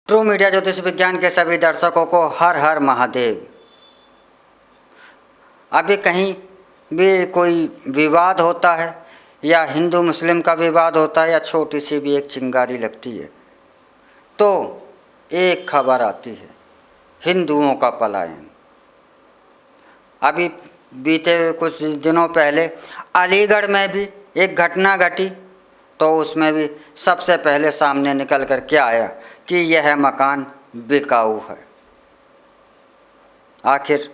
True media ज्योतिष विज्ञान के सभी दर्शकों को हर हर महादेव। अभी कहीं भी कोई विवाद होता है या हिंदू मुस्लिम का विवाद होता है या छोटी सी भी एक चिंगारी लगती है तो एक खबर आती है, हिंदुओं का पलायन। अभी बीते कुछ दिनों पहले अलीगढ़ में भी एक घटना घटी तो उसमें भी सबसे पहले सामने निकल कर क्या आया कि यह मकान बिकाऊ है। आखिर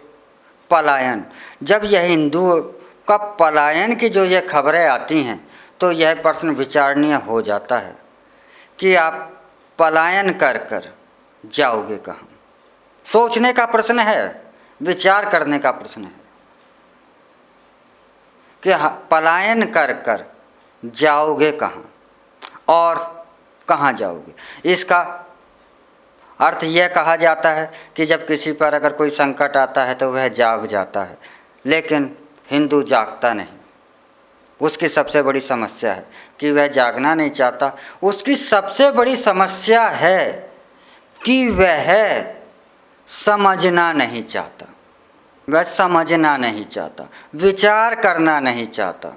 पलायन, जब यह हिंदू का पलायन की जो ये खबरें आती हैं तो यह प्रश्न विचारणीय हो जाता है कि आप पलायन कर कर जाओगे कहाँ। सोचने का प्रश्न है, विचार करने का प्रश्न है कि पलायन कर कर जाओगे कहाँ और कहाँ जाओगे। इसका अर्थ यह कहा जाता है कि जब किसी पर अगर कोई संकट आता है तो वह जाग जाता है, लेकिन हिंदू जागता नहीं। उसकी सबसे बड़ी समस्या है कि वह जागना नहीं चाहता। उसकी सबसे बड़ी समस्या है कि वह समझना नहीं चाहता, वह समझना नहीं चाहता, विचार करना नहीं चाहता।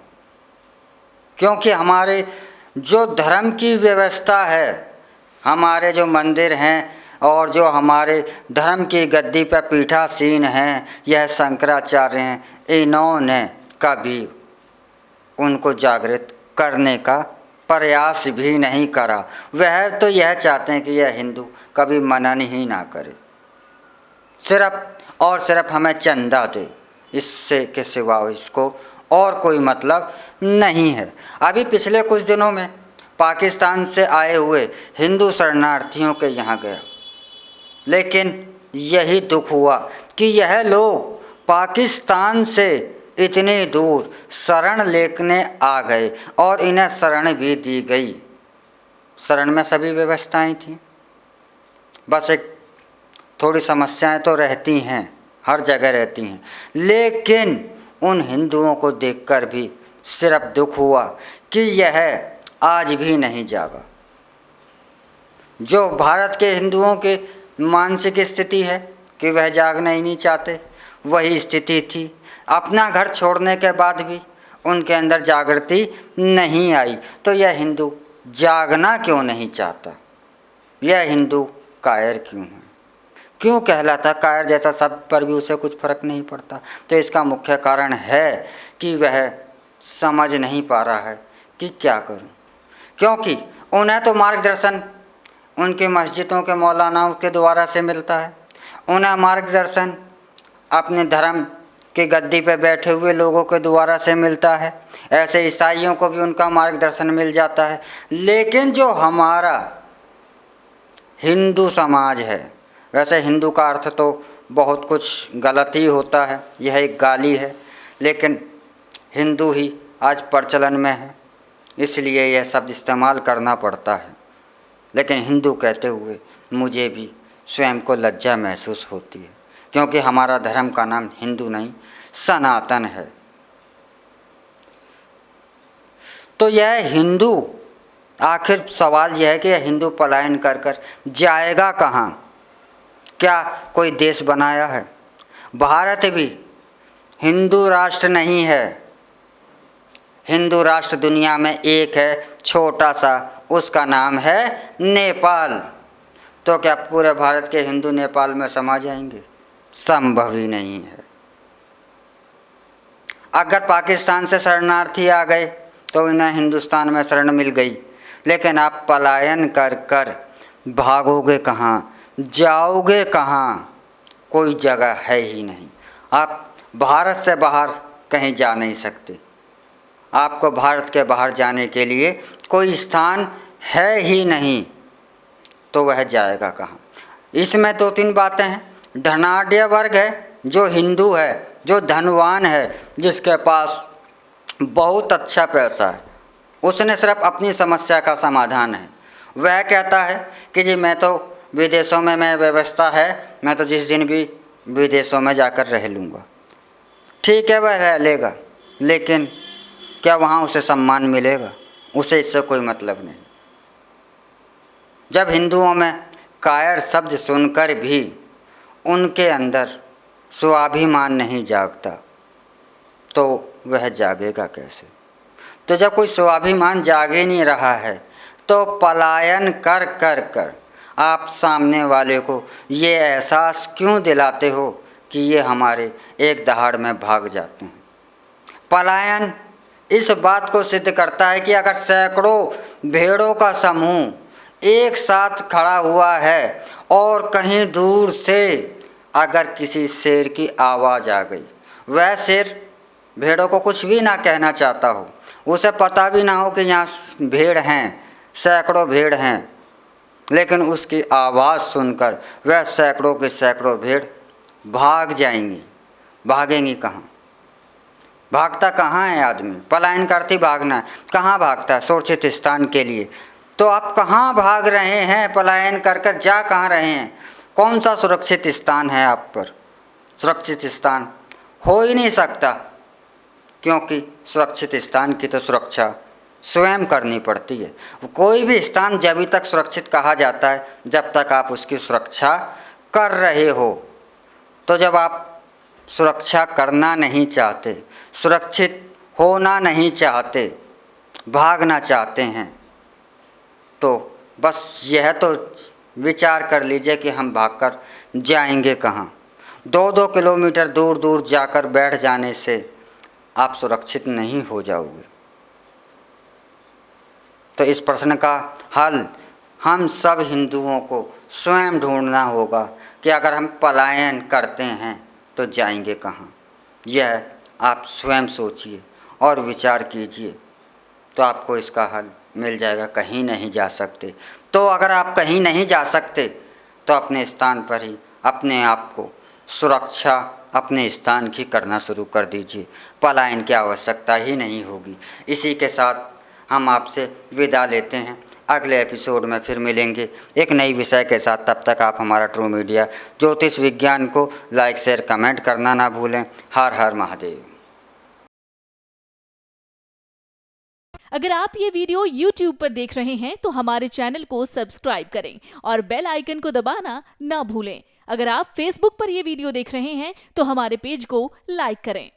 क्योंकि हमारे जो धर्म की व्यवस्था है, हमारे जो मंदिर हैं और जो हमारे धर्म की गद्दी पर पीठासीन हैं, यह शंकराचार्य हैं, इन्होंने कभी उनको जागृत करने का प्रयास भी नहीं करा। वह तो यह चाहते हैं कि यह हिंदू कभी मनन ही ना करे, सिर्फ और सिर्फ हमें चंदा दे, इससे के सिवा इसको और कोई मतलब नहीं है। अभी पिछले कुछ दिनों में पाकिस्तान से आए हुए हिंदू शरणार्थियों के यहाँ गया, लेकिन यही दुख हुआ कि यह लोग पाकिस्तान से इतनी दूर शरण लेने आ गए और इन्हें शरण भी दी गई। शरण में सभी व्यवस्थाएं थीं, बस एक थोड़ी समस्याएं तो रहती हैं, हर जगह रहती हैं, लेकिन उन हिंदुओं को देखकर भी सिर्फ दुख हुआ कि यह आज भी नहीं जागा। जो भारत के हिंदुओं के मानसिक स्थिति है कि वह जागना ही नहीं चाहते, वही स्थिति थी। अपना घर छोड़ने के बाद भी उनके अंदर जागृति नहीं आई, तो यह हिंदू जागना क्यों नहीं चाहता? यह हिंदू कायर क्यों है? क्यों कहलाता कायर? जैसा सब पर भी उसे कुछ फर्क नहीं पड़ता। तो इसका मुख्य कारण है कि वह समझ नहीं पा रहा है कि क्या करूं। क्योंकि उन्हें तो मार्गदर्शन उनके मस्जिदों के मौलानाओं के द्वारा से मिलता है, उन्हें मार्गदर्शन अपने धर्म की गद्दी पर बैठे हुए लोगों के द्वारा से मिलता है, ऐसे ईसाइयों को भी उनका मार्गदर्शन मिल जाता है। लेकिन जो हमारा हिंदू समाज है, वैसे हिंदू का अर्थ तो बहुत कुछ गलत ही होता है, यह एक गाली है, लेकिन हिंदू ही आज प्रचलन में है, इसलिए यह शब्द इस्तेमाल करना पड़ता है। लेकिन हिंदू कहते हुए मुझे भी स्वयं को लज्जा महसूस होती है, क्योंकि हमारा धर्म का नाम हिंदू नहीं सनातन है। तो यह हिंदू, आखिर सवाल यह है कि यह हिंदू पलायन कर कर जाएगा कहाँ? क्या कोई देश बनाया है? भारत भी हिंदू राष्ट्र नहीं है। हिंदू राष्ट्र दुनिया में एक है, छोटा सा, उसका नाम है नेपाल। तो क्या पूरे भारत के हिंदू नेपाल में समा जाएंगे? संभव ही नहीं है। अगर पाकिस्तान से शरणार्थी आ गए तो इन्हें हिंदुस्तान में शरण मिल गई, लेकिन आप पलायन कर कर भागोगे कहाँ? जाओगे कहाँ? कोई जगह है ही नहीं। आप भारत से बाहर कहीं जा नहीं सकते। आपको भारत के बाहर जाने के लिए कोई स्थान है ही नहीं, तो वह जाएगा कहाँ? इसमें दो तीन बातें हैं। धनाढ्य वर्ग है, जो हिंदू है, जो धनवान है, जिसके पास बहुत अच्छा पैसा है, उसने सिर्फ अपनी समस्या का समाधान है। वह कहता है कि जी मैं तो विदेशों में मैं व्यवस्था है, मैं तो जिस दिन भी विदेशों में जाकर रह लूँगा। ठीक है, वह रह लेगा, लेकिन क्या वहाँ उसे सम्मान मिलेगा? उसे इससे कोई मतलब नहीं। जब हिंदुओं में कायर शब्द सुनकर भी उनके अंदर स्वाभिमान नहीं जागता तो वह जागेगा कैसे। तो जब कोई स्वाभिमान जागे नहीं रहा है तो पलायन कर कर कर आप सामने वाले को ये एहसास क्यों दिलाते हो कि ये हमारे एक दहाड़ में भाग जाते हैं। पलायन इस बात को सिद्ध करता है कि अगर सैकड़ों भेड़ों का समूह एक साथ खड़ा हुआ है और कहीं दूर से अगर किसी शेर की आवाज़ आ गई, वह शेर भेड़ों को कुछ भी ना कहना चाहता हो, उसे पता भी ना हो कि यहाँ भेड़ हैं, सैकड़ों भेड़ हैं, लेकिन उसकी आवाज़ सुनकर वह सैकड़ों के सैकड़ों भेड़ भाग जाएंगी। भागेंगी कहाँ? भागता कहाँ है आदमी? पलायन करती भागना है। कहाँ भागता है? सुरक्षित स्थान के लिए। तो आप कहाँ भाग रहे हैं? पलायन कर कर जा कहाँ रहे हैं? कौन सा सुरक्षित स्थान है आप पर? सुरक्षित स्थान हो ही नहीं सकता, क्योंकि सुरक्षित स्थान की तो सुरक्षा स्वयं करनी पड़ती है। कोई भी स्थान जब तक सुरक्षित कहा जाता है जब तक आप उसकी सुरक्षा कर रहे हो। तो जब आप सुरक्षा करना नहीं चाहते, सुरक्षित होना नहीं चाहते, भागना चाहते हैं, तो बस यह तो विचार कर लीजिए कि हम भागकर जाएंगे कहाँ। 2-2 किलोमीटर दूर दूर जाकर बैठ जाने से आप सुरक्षित नहीं हो जाओगे। तो इस प्रश्न का हल हम सब हिंदुओं को स्वयं ढूंढना होगा कि अगर हम पलायन करते हैं तो जाएंगे कहाँ। यह आप स्वयं सोचिए और विचार कीजिए, तो आपको इसका हल मिल जाएगा। कहीं नहीं जा सकते तो अगर आप कहीं नहीं जा सकते तो अपने स्थान पर ही अपने आप को सुरक्षा अपने स्थान की करना शुरू कर दीजिए। पलायन की आवश्यकता ही नहीं होगी। इसी के साथ हम आपसे विदा लेते हैं। अगले एपिसोड में फिर मिलेंगे एक नई विषय के साथ। तब तक आप हमारा ट्रू मीडिया ज्योतिष विज्ञान को लाइक शेयर कमेंट करना ना भूलें। हर हर महादेव। अगर आप ये वीडियो YouTube पर देख रहे हैं तो हमारे चैनल को सब्सक्राइब करें और बेल आइकन को दबाना ना भूलें। अगर आप Facebook पर ये वीडियो देख रहे हैं तो हमारे पेज को लाइक करें।